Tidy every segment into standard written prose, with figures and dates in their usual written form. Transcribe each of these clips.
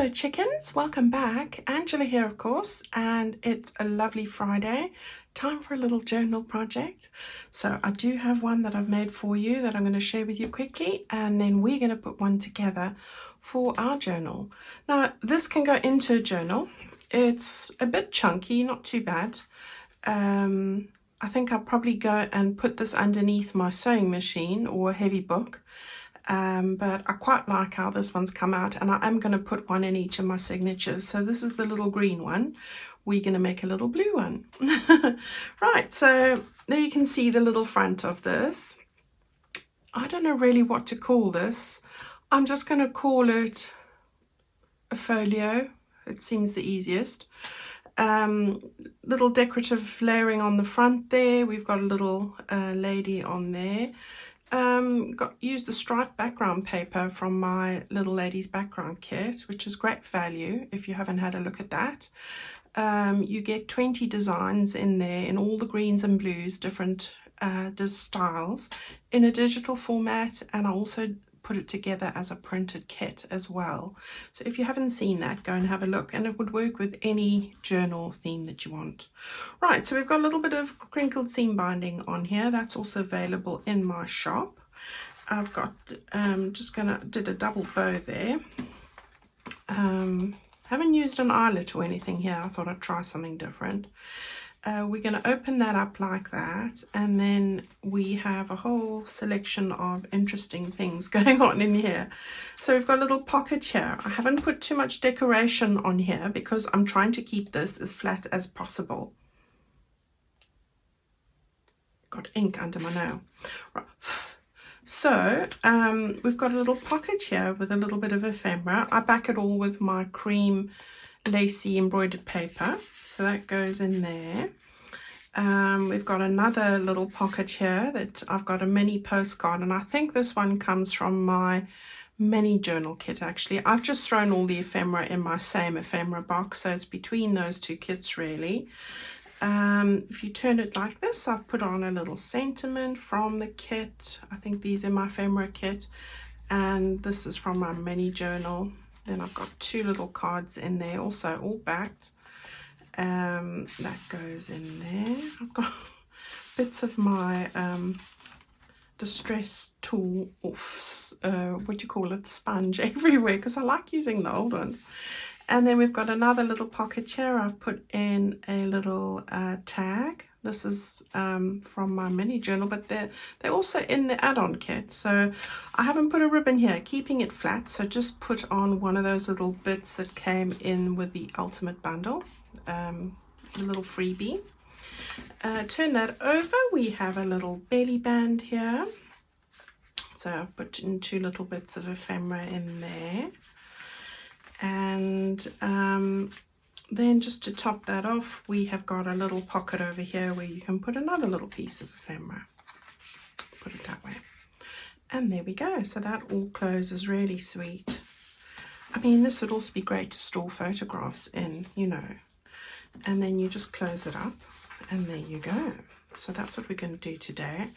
Hello chickens, welcome back. Angela here of course, and it's a lovely Friday. Time for a little journal project. So I do have one that I've made for you that I'm going to share with you quickly, and then we're going to put one together for our journal. Now this can go into a journal. It's a bit chunky, not too bad. I think I'll probably go and put this underneath my sewing machine or a heavy book. But I quite like how this one's come out, and I am going to put one in each of my signatures. So this is the little green one. We're going to make a little blue one. Right, so there you can see the little front of this. I don't know really what to call this. I'm just going to call it a folio. It seems the easiest. Little decorative layering on the front there. We've got a little lady on there. Used the striped background paper from my little lady's background kit, which is great value if you haven't had a look at that. You get 20 designs in there in all the greens and blues, different styles in a digital format, and I also put it together as a printed kit as well. So if you haven't seen that, go and have a look, and it would work with any journal theme that you want. Right, so we've got a little bit of crinkled seam binding on here. That's also available in my shop. I've got did a double bow there. Haven't used an eyelet or anything here. I thought I'd try something different. We're going to open that up like that, and then we have a whole selection of interesting things going on in here. So we've got a little pocket here. I haven't put too much decoration on here because I'm trying to keep this as flat as possible. Got ink under my nail. Right. So we've got a little pocket here with a little bit of ephemera. I back it all with my cream lacy embroidered paper, so that goes in there. We've got another little pocket here that I've got a mini postcard, and I think this one comes from my mini journal kit. Actually, I've just thrown all the ephemera in my same ephemera box, so it's between those two kits really. If you turn it like this, I've put on a little sentiment from the kit. I think these are my ephemera kit, and this is from my mini journal. Then I've got two little cards in there, also all backed. That goes in there. I've got bits of my distress tool offs, what do you call it, sponge everywhere, because I like using the old ones. And then we've got another little pocket here. I've put in a little tag. This is from my mini journal, but they're also in the add-on kit. So I haven't put a ribbon here, keeping it flat. So just put on one of those little bits that came in with the ultimate bundle, a little freebie. Turn that over. We have a little belly band here. So I've put in two little bits of ephemera in there. And then just to top that off, we have got a little pocket over here where you can put another little piece of ephemera. Put it that way. And there we go. So that all closes really sweet. I mean, this would also be great to store photographs in, you know. And then you just close it up, and there you go. So that's what we're going to do today.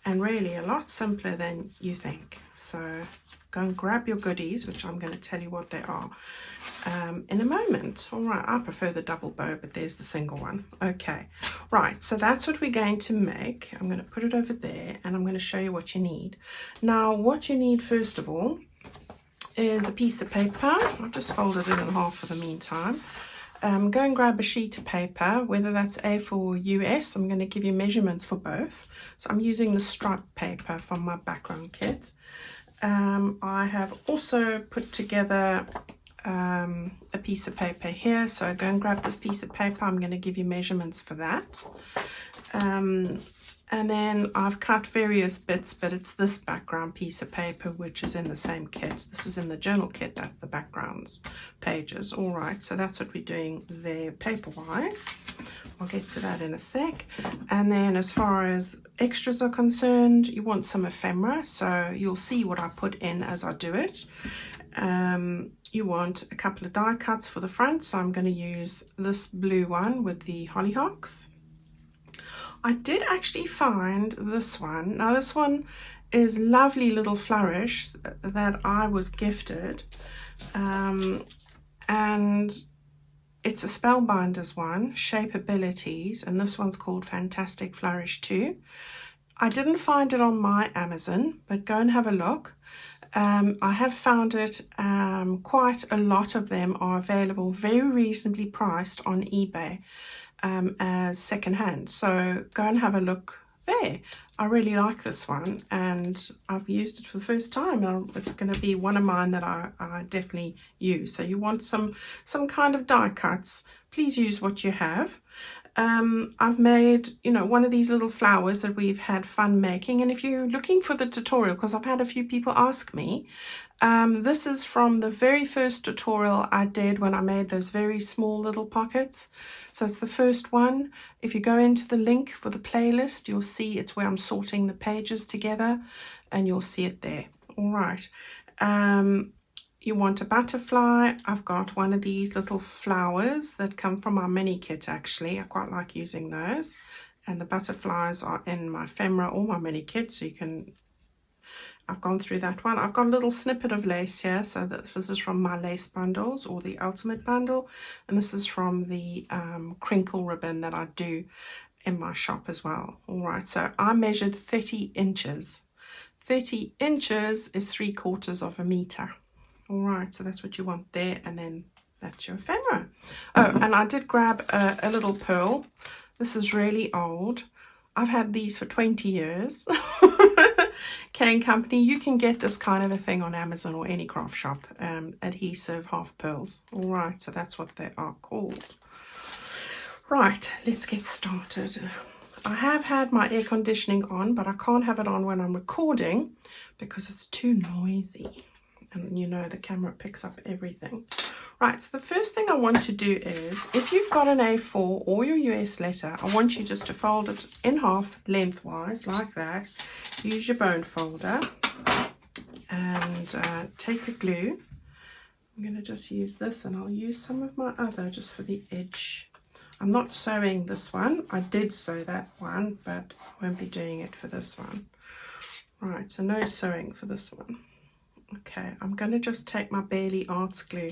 And really a lot simpler than you think. So go and grab your goodies, which I'm going to tell you what they are in a moment. All right, I prefer the double bow, but there's the single one. Okay, right, so that's what we're going to make. I'm going to put it over there, and I'm going to show you what you need. Now, what you need first of all is a piece of paper. I've just folded it in half for the meantime. Go and grab a sheet of paper, whether that's A4 or US. I'm going to give you measurements for both. So I'm using the striped paper from my background kit. I have also put together a piece of paper here. So go and grab this piece of paper. I'm going to give you measurements for that. And then I've cut various bits, but it's this background piece of paper which is in the same kit. This is in the journal kit, that's the backgrounds pages. All right, so that's what we're doing there paper-wise. I'll get to that in a sec. And then as far as extras are concerned, you want some ephemera, so you'll see what I put in as I do it. You want a couple of die cuts for the front, so I'm going to use this blue one with the hollyhocks. I did actually find this one. Now this one is lovely little flourish that I was gifted. and it's a Spellbinders one, Shape Abilities, and this one's called Fantastic Flourish 2. I didn't find it on my Amazon, but go and have a look. I have found it, quite a lot of them are available very reasonably priced on eBay as secondhand. So go and have a look there. I really like this one, and I've used it for the first time. It's going to be one of mine that I definitely use. So you want some kind of die cuts, please use what you have. I've made, one of these little flowers that we've had fun making, and if you're looking for the tutorial, because I've had a few people ask me, this is from the very first tutorial I did when I made those very small little pockets. So it's the first one. If you go into the link for the playlist, you'll see it's where I'm sorting the pages together, and you'll see it there. All right. You want a butterfly. I've got one of these little flowers that come from our mini kit, actually. I quite like using those. And the butterflies are in my ephemera or my mini kit, so you can... I've gone through that one. I've got a little snippet of lace here, so that this is from my lace bundles or the ultimate bundle, and this is from the crinkle ribbon that I do in my shop as well. All right, so I measured 30 inches. 30 inches is 3/4 meter. All right, so that's what you want there, and then that's your ephemera. Oh, and I did grab a little pearl. This is really old. I've had these for 20 years. K & Company, you can get this kind of a thing on Amazon or any craft shop. Adhesive half pearls. All right, so that's what they are called. Right, let's get started. I have had my air conditioning on, but I can't have it on when I'm recording because it's too noisy. And the camera picks up everything. Right, so the first thing I want to do is, if you've got an A4 or your US letter, I want you just to fold it in half lengthwise, like that. Use your bone folder and take a glue. I'm going to just use this, and I'll use some of my other just for the edge. I'm not sewing this one. I did sew that one, but I won't be doing it for this one. Right, so no sewing for this one. Okay, I'm going to just take my Bailey Arts glue.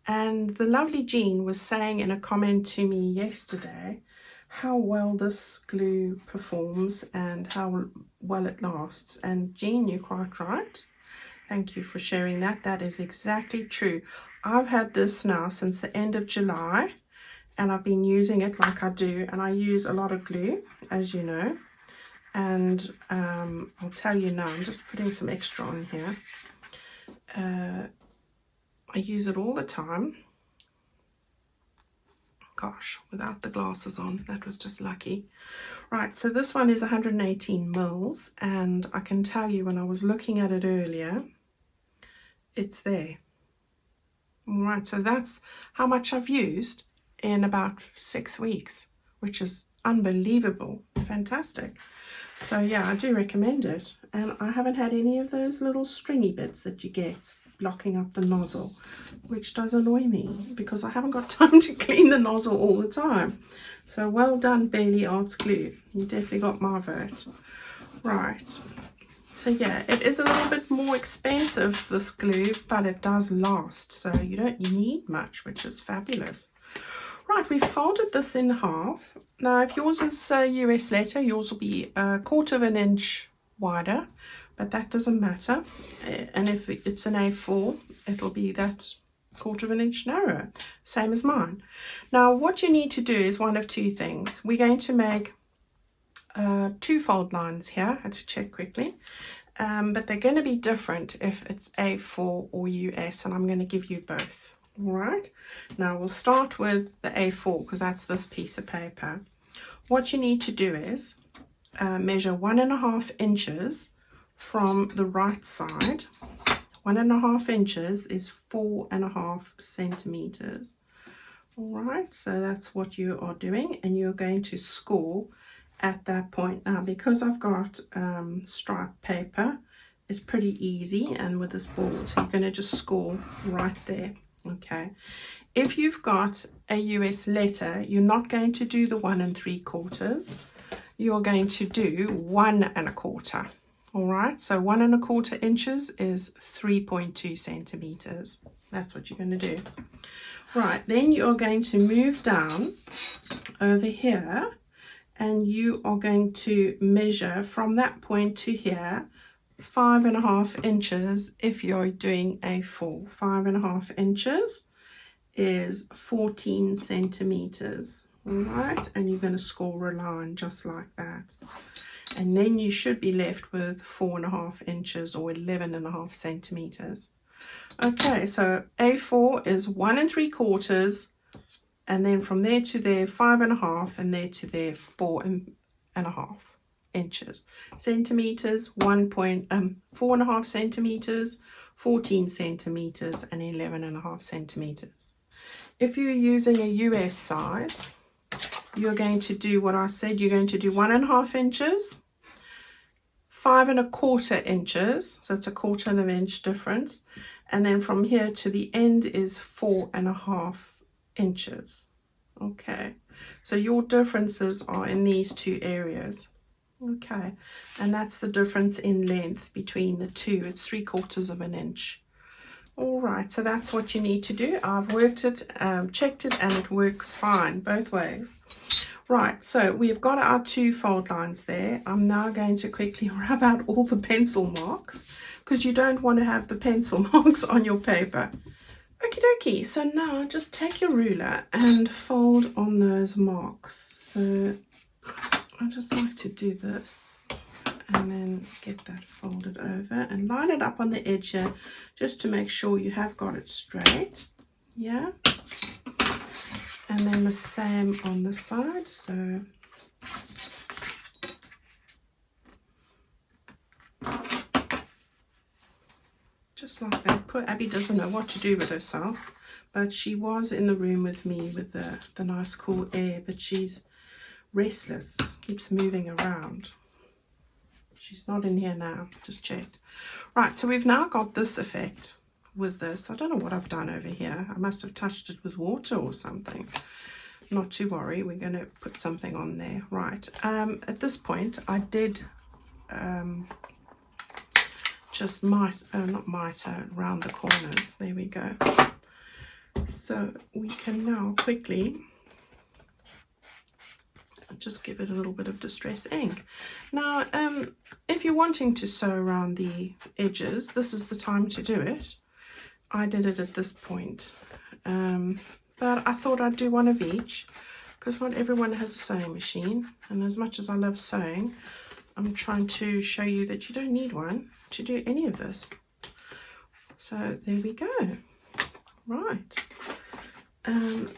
And the lovely Jean was saying in a comment to me yesterday how well this glue performs and how well it lasts. And Jean, you're quite right. Thank you for sharing that. That is exactly true. I've had this now since the end of July, and I've been using it like I do. And I use a lot of glue, as you know. And I'll tell you now, I'm just putting some extra on here. I use it all the time. Gosh, without the glasses on, that was just lucky. Right, so this one is 118 mils, and I can tell you when I was looking at it earlier, it's there. All right, so that's how much I've used in about 6 weeks, which is unbelievable. It's fantastic. So yeah, I do recommend it. And I haven't had any of those little stringy bits that you get blocking up the nozzle, which does annoy me because I haven't got time to clean the nozzle all the time. So well done, Bailey Arts Glue. You definitely got my vote. Right. So yeah, it is a little bit more expensive, this glue, but it does last. So you need much, which is fabulous. Right, we've folded this in half. Now, if yours is a US letter, yours will be 1/4 inch wider, but that doesn't matter. And if it's an A4, it'll be that 1/4 inch narrower, same as mine. Now, what you need to do is one of two things. We're going to make 2 fold lines here. I had to check quickly. But they're going to be different if it's A4 or US, and I'm going to give you both. All right, now we'll start with the A4 because that's this piece of paper. What you need to do is measure 1.5 inches from the right side. 1.5 inches is 4.5 centimeters. All right, so that's what you are doing, and you're going to score at that point. Now, because I've got striped paper, it's pretty easy, and with this board, you're going to just score right there. Okay, if you've got a US letter, you're not going to do the 1 3/4. You're going to do 1 1/4. All right, so 1 1/4 inches is 3.2 centimeters. That's what you're going to do. Right, then you are going to move down over here, and you are going to measure from that point to here 5.5 inches. If you're doing A4, 5.5 inches is 14 centimeters. All right, and you're going to score a line just like that, and then you should be left with 4.5 inches or 11.5 centimeters. Okay, so A4 is 1 3/4, and then from there to there 5.5, and there to there 4.5 inches. Centimeters, 4.5 centimeters, 14 centimeters, and 11.5 centimeters. If you're using a US size, you're going to do what I said. You're going to do 1.5 inches, 5.25 inches, so it's a 1/4 inch difference, and then from here to the end is 4.5 inches. Okay, so your differences are in these two areas. Okay, and that's the difference in length between the two. It's 3/4 inch. All right, so that's what you need to do. I've worked it, checked it, and it works fine both ways. Right, so we've got our 2 fold lines there. I'm now going to quickly rub out all the pencil marks, because you don't want to have the pencil marks on your paper. Okie dokie, so now just take your ruler and fold on those marks. So I just like to do this and then get that folded over and line it up on the edge here, just to make sure you have got it straight. Yeah, and then the same on the side. So just like that. Poor Abby doesn't know what to do with herself, but she was in the room with me with the nice cool air, but she's restless, keeps moving around. She's not in here now, just checked. Right, so we've now got this effect with this. I don't know what I've done over here. I must have touched it with water or something. Not to worry, we're going to put something on there. Right, at this point I did just not miter around the corners. There we go. So we can now quickly just give it a little bit of distress ink. Now if you're wanting to sew around the edges, this is the time to do it. I did it at this point, but I thought I'd do one of each, because not everyone has a sewing machine, and as much as I love sewing, I'm trying to show you that you don't need one to do any of this. So there we go. Right,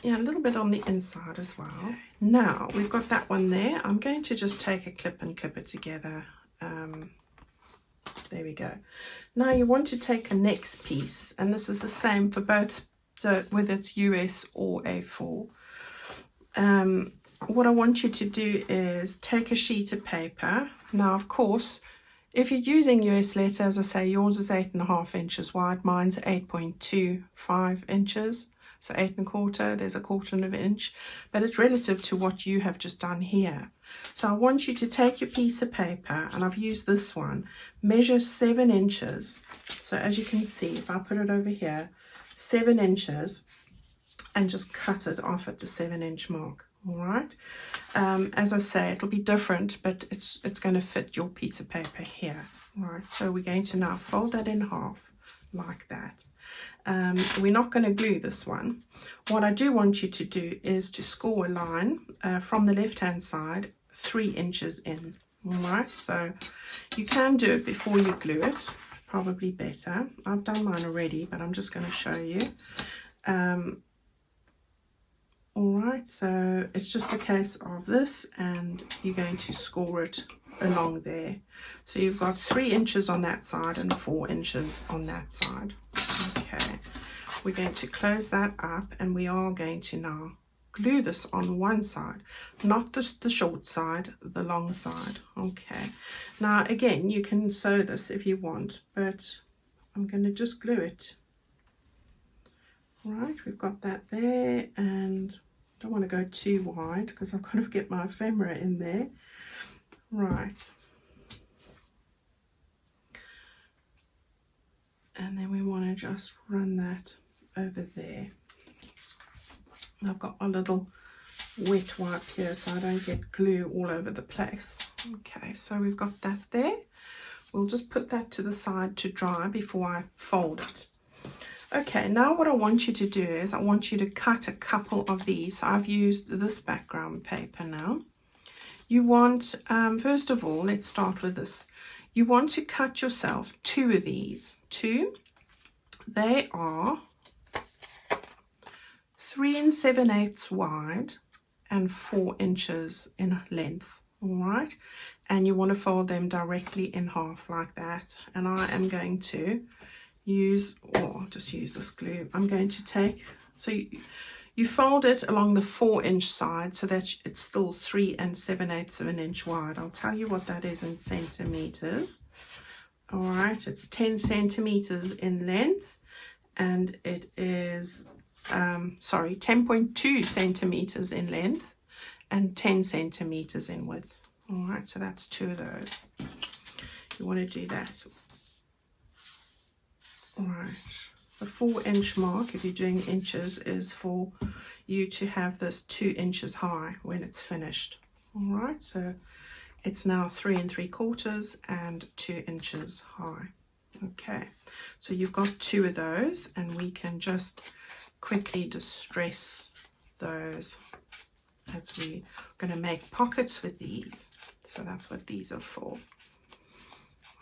yeah, a little bit on the inside as well. Now we've got that one there. I'm going to just take a clip and clip it together. There we go. Now you want to take a next piece, and this is the same for both, so whether it's US or A4. What I want you to do is take a sheet of paper. Now of course, if you're using US letter, as I say, yours is 8.5 inches wide, mine's 8.25 inches. So 8.25, there's a 1/4 inch, but it's relative to what you have just done here. So I want you to take your piece of paper, and I've used this one, measure 7 inches. So as you can see, if I put it over here, 7 inches, and just cut it off at the 7-inch mark. All right. As I say, it'll be different, but it's going to fit your piece of paper here. All right. So we're going to now fold that in half like that. We're not going to glue this one. What I do want you to do is to score a line from the left hand side 3 inches in. All right, so you can do it before you glue it, probably better. I've done mine already, but I'm just going to show you. All right, so it's just a case of this, and you're going to score it along there. So you've got 3 inches on that side and 4 inches on that side. Okay, we're going to close that up, and we are going to now glue this on one side, not the short side, the long side. Okay, now again, you can sew this if you want, but I'm going to just glue it. All right, we've got that there, and don't want to go too wide because I've got to get my ephemera in there. Right, and then we want to just run that over there. I've got a little wet wipe here so I don't get glue all over the place. Okay, so we've got that there. We'll just put that to the side to dry before I fold it. Okay, now what I want you to do is I want you to cut a couple of these. So I've used this background paper now. You want, first of all, let's start with this. You want to cut yourself 2 of these. 2. They are 3 7/8 wide and 4 inches in length. All right, and you want to fold them directly in half like that. And I am going to use, or I'll just use this glue. I'm going to take, so you fold it along the 4-inch side so that it's still 3 7/8 of an inch wide. I'll tell you what that is in centimeters. All right, it's 10 centimeters in length, and it is 10.2 centimeters in length and 10 centimeters in width. All right, so that's 2 of those. You want to do that. All right, the 4-inch mark, if you're doing inches, is for you to have this 2 inches high when it's finished. All right, so it's now 3 3/4 and 2 inches high. Okay, so you've got 2 of those, and we can just quickly distress those as we're going to make pockets with these. So that's what these are for.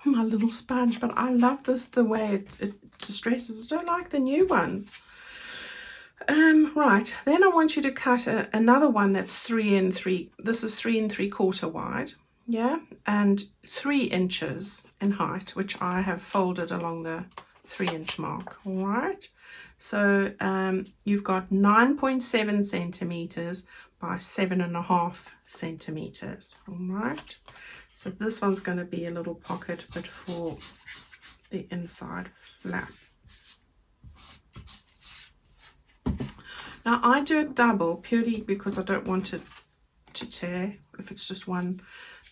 My little sponge, but I love this, the way it distresses. I don't like the new ones. Right, then I want you to cut another one that's 3 3. This is 3 3/4 wide, yeah, and 3 inches in height, which I have folded along the 3-inch mark. All right, so you've got 9.7 centimeters by 7.5 centimeters. All right, so this one's going to be a little pocket, but for the inside flap. Now I do it double purely because I don't want it to tear if it's just one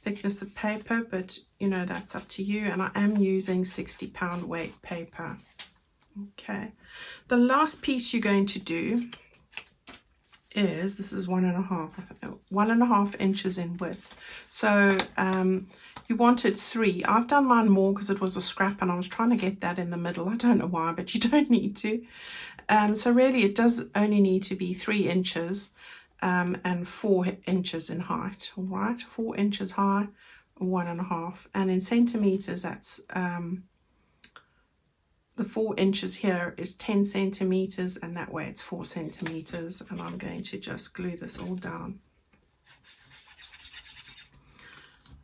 thickness of paper, but you know, that's up to you. And I am using 60-pound weight paper. Okay, the last piece you're going to do is, this is 1.5 inches in width. So you wanted 3. I've done mine more because it was a scrap and I was trying to get that in the middle. I don't know why, but you don't need to. So really it does only need to be 3 inches and 4 inches in height. All right, 4 inches high, 1.5, and in centimeters, that's the 4 inches here is 10 centimeters, and that way it's 4 centimeters. And I'm going to just glue this all down.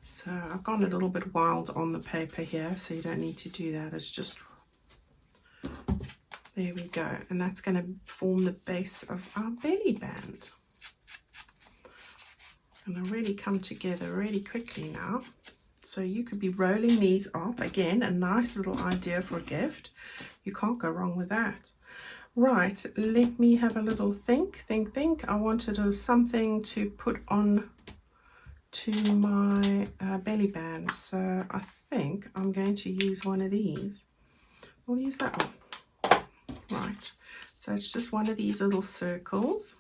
So I've gone a little bit wild on the paper here, so you don't need to do that. It's just, there we go. And that's going to form the base of our belly band. And they really come together really quickly now. So you could be rolling these off. Again, a nice little idea for a gift. You can't go wrong with that. Right, let me have a little think. I wanted something to put on to my belly band. So I think I'm going to use one of these. We'll use that one. Right, so it's just one of these little circles.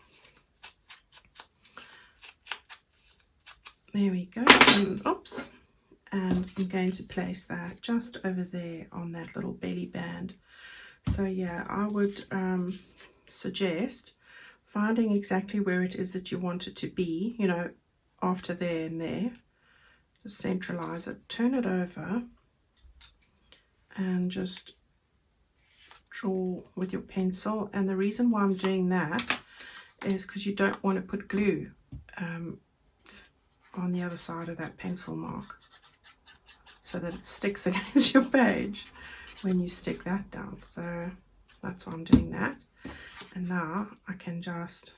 There we go. And, oops. And I'm going to place that just over there on that little belly band. So yeah, I would suggest finding exactly where it is that you want it to be, you know, after there and there. Just centralize it, turn it over, and just draw with your pencil. And the reason why I'm doing that is because you don't want to put glue on the other side of that pencil mark, so that it sticks against your page when you stick that down. So that's why I'm doing that. And now I can just,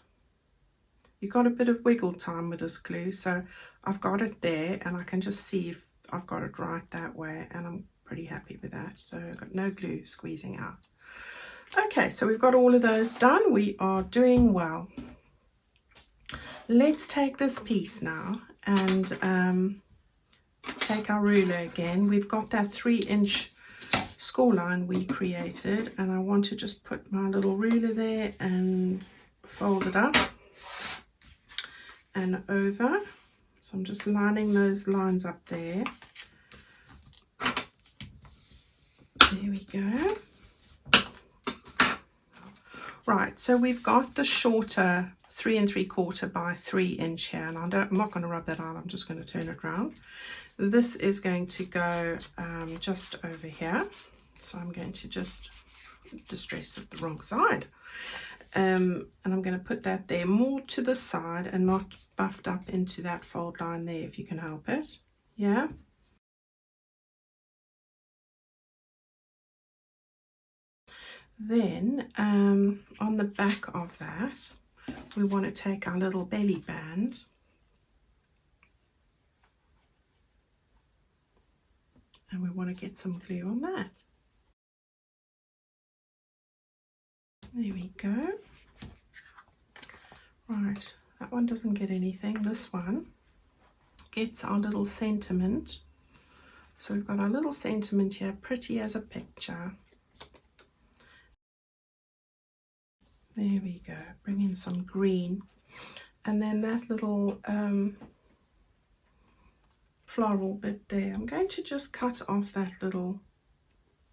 you got a bit of wiggle time with this glue, so I've got it there and I can just see if I've got it right that way, and I'm pretty happy with that. So I've got no glue squeezing out. Okay, so we've got all of those done. We are doing well. Let's take this piece now and take our ruler again. We've got that 3-inch score line we created, and I want to just put my little ruler there and fold it up and over. So I'm just lining those lines up there. There we go. Right, so we've got the shorter 3 3/4 by 3 inch here, and I'm not going to rub that out, I'm just going to turn it around. This is going to go just over here, so I'm going to just distress it the wrong side, and I'm going to put that there more to the side and not buffed up into that fold line there, if you can help it. Yeah. Then on the back of that, we want to take our little belly band and we want to get some glue on that. There we go. Right, that one doesn't get anything. This one gets our little sentiment. So we've got our little sentiment here, pretty as a picture. There we go. Bring in some green. And then that little floral bit there, I'm going to just cut off that little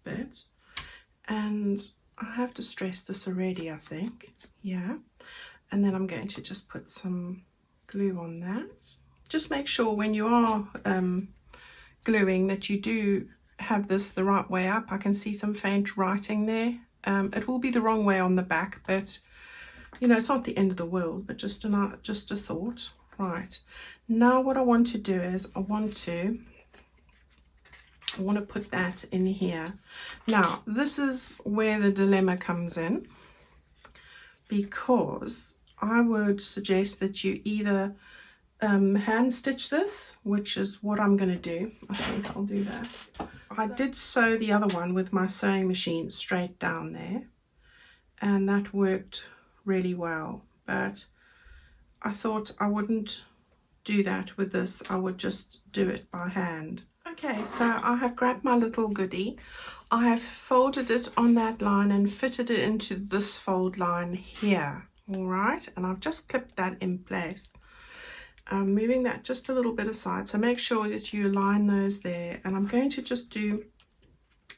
bit. And I have to stress this already, I think. Yeah. And then I'm going to just put some glue on that. Just make sure when you are gluing that you do have this the right way up. I can see some faint writing there. It will be the wrong way on the back, but you know, it's not the end of the world, but just a thought. Right, now what I want to do is I want to put that in here. Now this is where the dilemma comes in, because I would suggest that you either hand stitch this, which is what I'm going to do. I think I'll do that. I did sew the other one with my sewing machine straight down there, and that worked really well, but I thought I wouldn't do that with this. I would just do it by hand. Okay, so I have grabbed my little goodie. I have folded it on that line and fitted it into this fold line here. All right, and I've just clipped that in place. I'm moving that just a little bit aside, so make sure that you line those there. And I'm going to just do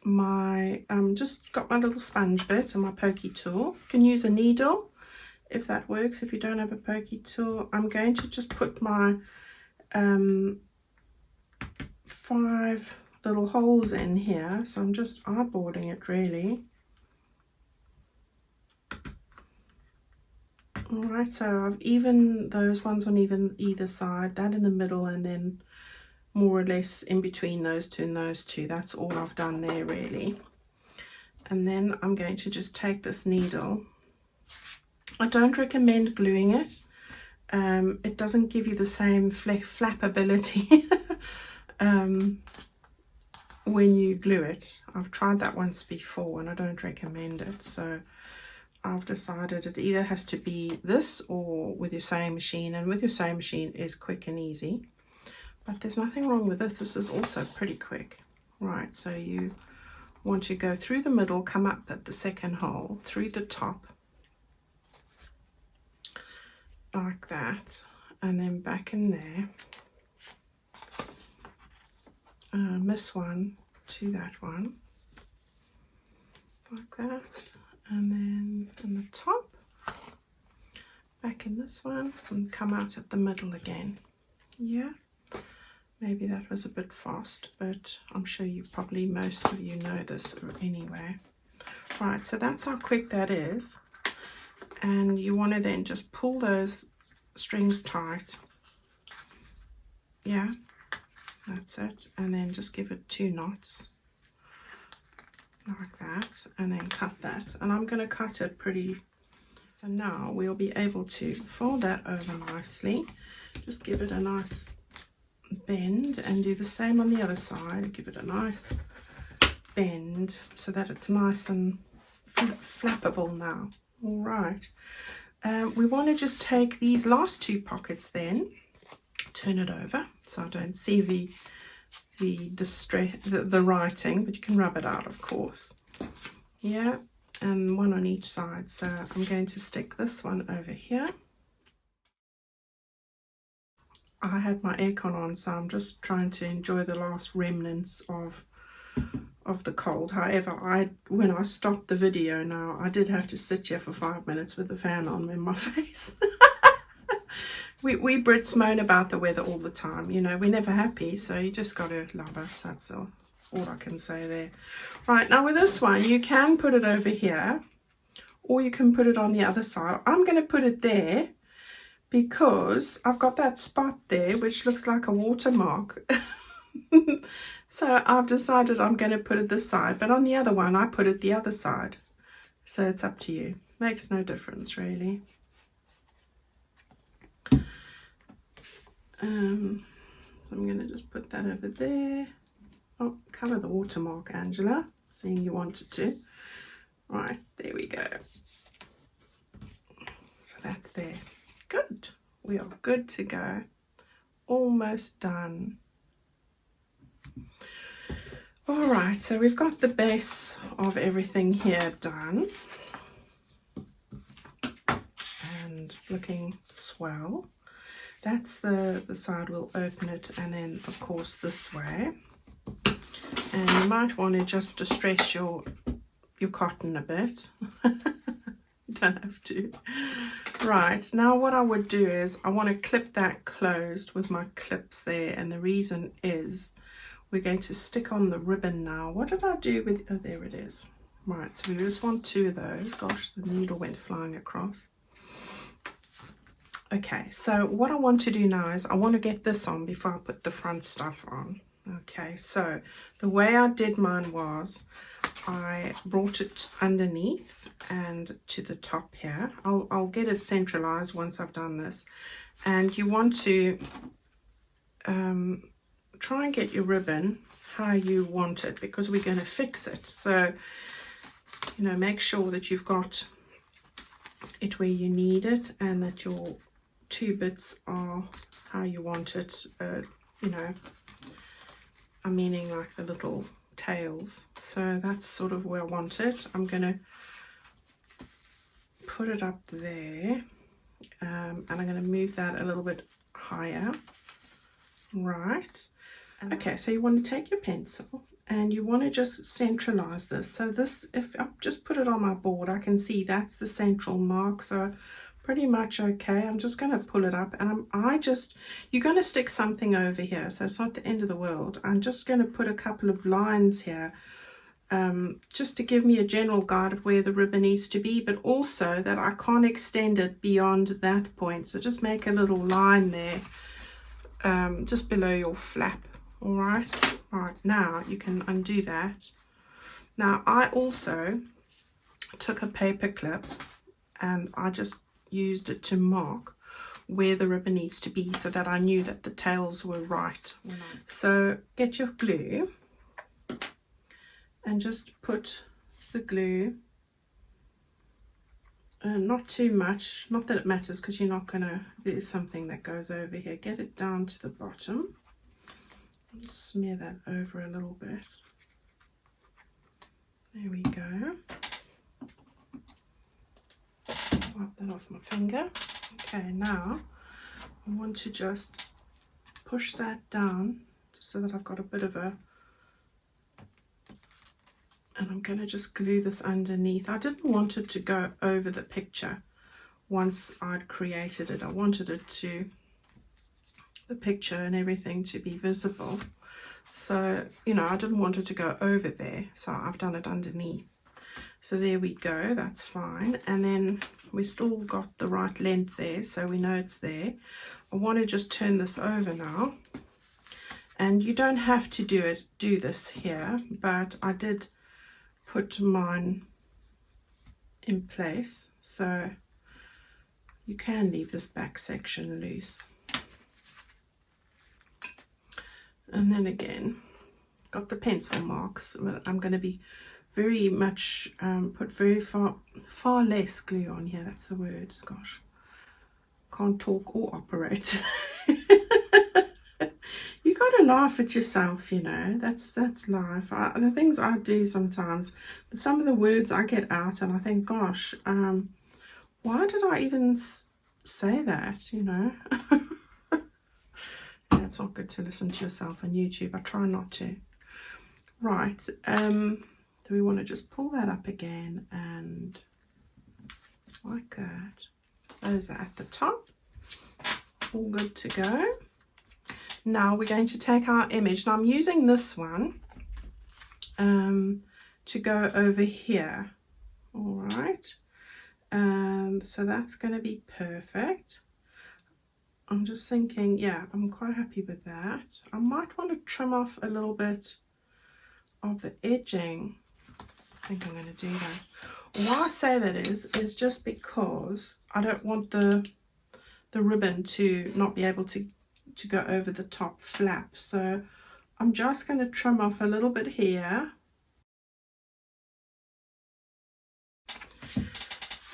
my just got my little sponge bit and my pokey tool. You can use a needle if that works. If you don't have a pokey tool, I'm going to just put my 5 little holes in here. So I'm just eyeballing it really. All right, so I've evened those ones on either side, that in the middle, and then more or less in between those two and those two. That's all I've done there really. And then I'm going to just take this needle. I don't recommend gluing it. It doesn't give you the same flappability when you glue it. I've tried that once before and I don't recommend it. So I've decided it either has to be this or with your sewing machine, and with your sewing machine is quick and easy. But there's nothing wrong with this. This is also pretty quick. Right, so you want to go through the middle, come up at the second hole, through the top, like that, and then back in there. Miss one to that one, like that, and then in the top, back in this one, and come out at the middle again. Yeah. Maybe that was a bit fast, but I'm sure most of you know this anyway. Right, so that's how quick that is. And you want to then just pull those strings tight. Yeah, that's it. And then just give it 2 knots like that, and then cut that. And I'm going to cut it pretty. So now we'll be able to fold that over nicely. Just give it a nice bend and do the same on the other side. Give it a nice bend so that it's nice and flappable now. All right, we want to just take these last 2 pockets, then turn it over so I don't see the writing, but you can rub it out, of course. Yeah, and one on each side. So I'm going to stick this one over here. I had my aircon on, so I'm just trying to enjoy the last remnants of the cold. However, when I stopped the video now, I did have to sit here for 5 minutes with the fan on in my face. we Brits moan about the weather all the time, you know, we're never happy, so you just got to love us. That's all I can say there. Right, now with this one, you can put it over here, or you can put it on the other side. I'm going to put it there because I've got that spot there which looks like a watermark. So I've decided I'm going to put it this side, but on the other one I put it the other side. So it's up to you. Makes no difference really. So I'm going to just put that over there. Oh, cover the watermark, Angela, seeing you wanted to. Right, there we go. So that's there. Good. We are good to go. Almost done. All right, so we've got the base of everything here done. And looking swell. That's the side we'll open it, and then of course this way. And you might want to just distress your cotton a bit. You don't have to. Right, now what I would do is I want to clip that closed with my clips there, and the reason is we're going to stick on the ribbon now. What did I do with, oh, there it is. Right, so we just want 2 of those. Gosh, the needle went flying across. Okay, so what I want to do now is I want to get this on before I put the front stuff on. Okay, so the way I did mine was I brought it underneath and to the top here. I'll get it centralized once I've done this. And you want to try and get your ribbon how you want it, because we're going to fix it. So, you know, make sure that you've got it where you need it and that your 2 bits are how you want it. You know, I'm meaning like the little tails. So that's sort of where I want it. I'm going to put it up there, and I'm going to move that a little bit higher. Right. Okay, so you want to take your pencil and you want to just centralize this. So this, if I just put it on my board, I can see that's the central mark. So pretty much okay. I'm just going to pull it up, and you're going to stick something over here, so it's not the end of the world. I'm just going to put a couple of lines here, just to give me a general guide of where the ribbon needs to be, but also that I can't extend it beyond that point. So just make a little line there, just below your flap. All right, now you can undo that. Now I also took a paper clip and I just used it to mark where the ribbon needs to be, so that I knew that the tails were right. So get your glue and just put the glue, not too much, not that it matters, because you're not gonna, there's something that goes over here. Get it down to the bottom. Just smear that over a little bit. There we go. Wipe that off my finger. Okay, now I want to just push that down just so that I've got a bit of a, and I'm going to just glue this underneath. I didn't want it to go over the picture once I'd created it. I wanted it to, the picture and everything, to be visible. So, you know, I didn't want it to go over there, so I've done it underneath. So there we go, that's fine. And then we still got the right length there, so we know it's there. I want to just turn this over now. And you don't have to do this here, but I did put mine in place, so you can leave this back section loose. And then again, got the pencil marks, but I'm going to be very much put very far less glue on here. That's the word. Gosh, can't talk or operate. You got to laugh at yourself, you know. That's life. The things I do sometimes, some of the words I get out and I think, gosh, why did I even say that, you know? Yeah, it's not good to listen to yourself on YouTube. I try not to. Right, do we want to just pull that up again and like that? Those are at the top. All good to go. Now we're going to take our image. Now I'm using this one to go over here. All right, and so that's going to be perfect. I'm just thinking, yeah, I'm quite happy with that. I might want to trim off a little bit of the edging. I think I'm going to do that. Why I say that is just because I don't want the ribbon to not be able to go over the top flap. So I'm just going to trim off a little bit here.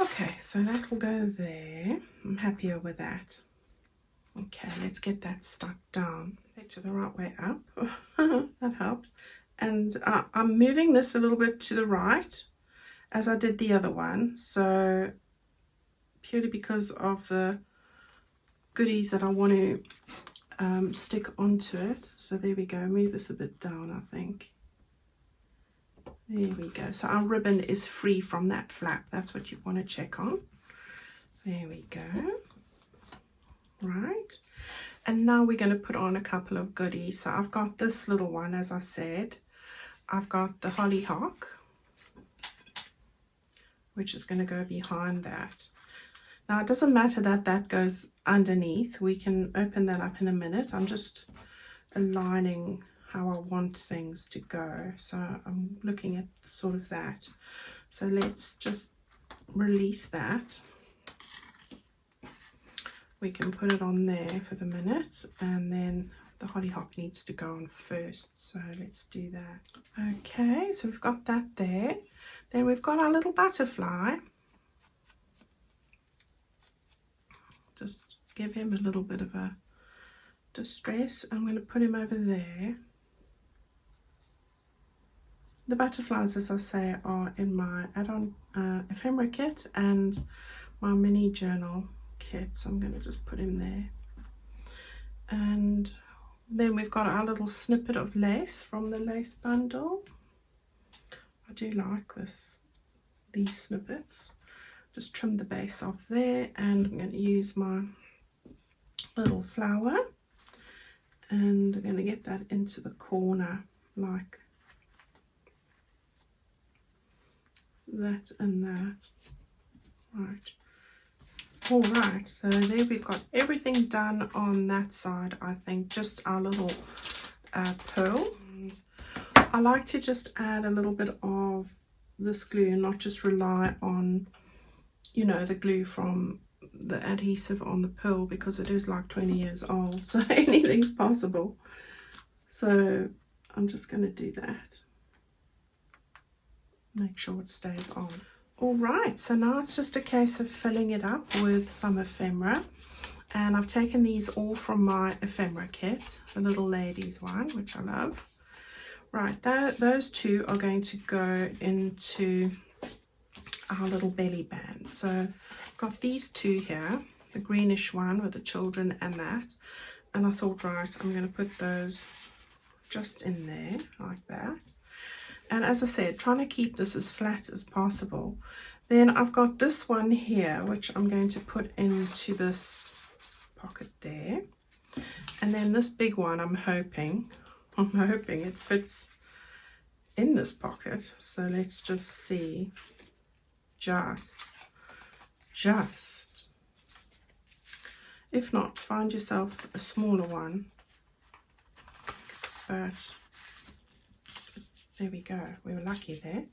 Okay, so that will go there. I'm happier with that. Okay, let's get that stuck down. Picture the right way up. That helps. And I'm moving this a little bit to the right as I did the other one. So purely because of the goodies that I want to stick onto it. So there we go. Move this a bit down, I think. There we go. So our ribbon is free from that flap. That's what you want to check on. There we go. Right. And now we're going to put on a couple of goodies. So I've got this little one, as I said. I've got the hollyhock, which is going to go behind that. Now it doesn't matter that that goes underneath. We can open that up in a minute. I'm just aligning how I want things to go. So I'm looking at sort of that. So let's just release that. We can put it on there for the minute, and then the hollyhock needs to go on first. So let's do that. Okay, so we've got that there. Then we've got our little butterfly. Just give him a little bit of a distress. I'm going to put him over there. The butterflies, as I say, are in my add-on ephemera kit and my mini journal kit. So I'm going to just put him there. And then we've got our little snippet of lace from the lace bundle. I do like these snippets. Just trim the base off there, and I'm going to use my little flower, and I'm going to get that into the corner like that and that. Right. All right, so there we've got everything done on that side. I think just our little pearl. I like to just add a little bit of this glue and not just rely on, you know, the glue from the adhesive on the pearl, because it is like 20 years old, so anything's possible. So I'm just going to do that. Make sure it stays on. All right, so now it's just a case of filling it up with some ephemera, and I've taken these all from my ephemera kit, the little ladies one, which I love. Right, those two are going to go into our little belly band. So I've got these two here, the greenish one with the children and that, and I thought, right, I'm going to put those just in there like that. And as I said, trying to keep this as flat as possible. Then I've got this one here, which I'm going to put into this pocket there. And then this big one, I'm hoping it fits in this pocket. So let's just see. Just. If not, find yourself a smaller one. But there we go, we were lucky there.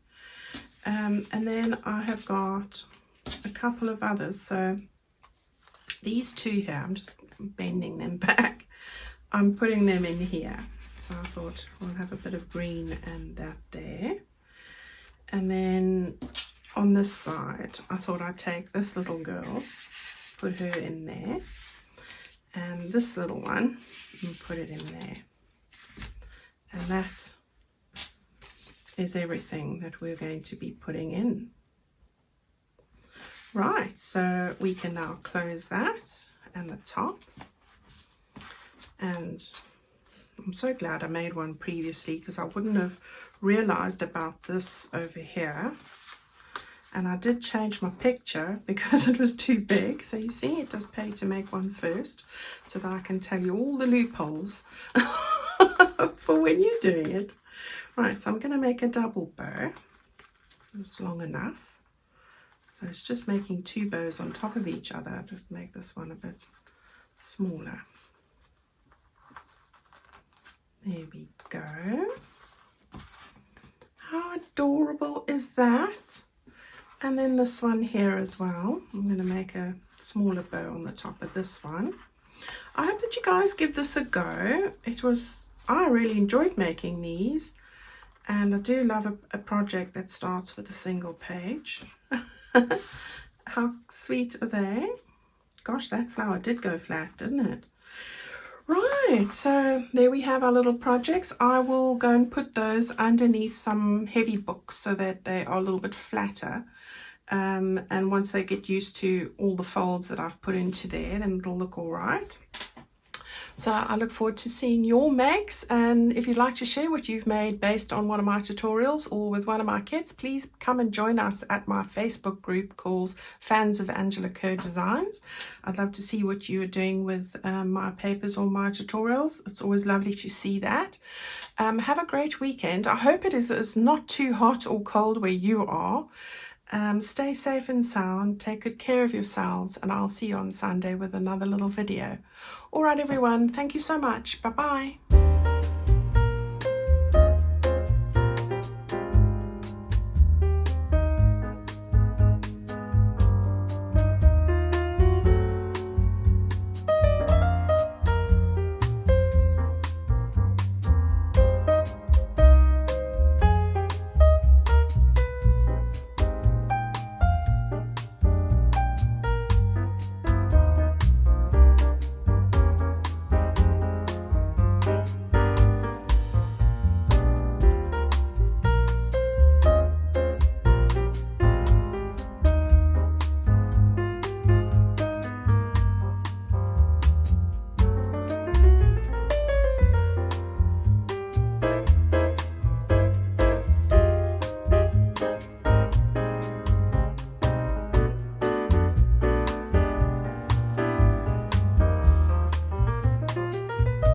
And then I have got a couple of others. So these two here, I'm just bending them back. I'm putting them in here. So I thought we'll have a bit of green and that there. And then on this side, I thought I'd take this little girl, put her in there. And this little one, and put it in there. And that is everything that we're going to be putting in. Right, so we can now close that and the top. And I'm so glad I made one previously, because I wouldn't have realized about this over here. And I did change my picture because it was too big. So you see, it does pay to make one first, so that I can tell you all the loopholes for when you're doing it. Right, so I'm going to make a double bow. It's long enough. So it's just making 2 bows on top of each other. Just make this one a bit smaller. There we go. How adorable is that? And then this one here as well. I'm going to make a smaller bow on the top of this one. I hope that you guys give this a go. I really enjoyed making these. And I do love a project that starts with a single page. How sweet are they? Gosh, that flower did go flat, didn't it? Right, so there we have our little projects. I will go and put those underneath some heavy books so that they are a little bit flatter. And once they get used to all the folds that I've put into there, then it'll look all right. So I look forward to seeing your makes, and if you'd like to share what you've made based on one of my tutorials or with one of my kits, please come and join us at my Facebook group called Fans of Angela Kerr Designs. I'd love to see what you're doing with my papers or my tutorials. It's always lovely to see that. Have a great weekend. I hope it is not too hot or cold where you are. Stay safe and sound, take good care of yourselves, and I'll see you on Sunday with another little video. All right, everyone, thank you so much. Bye-bye.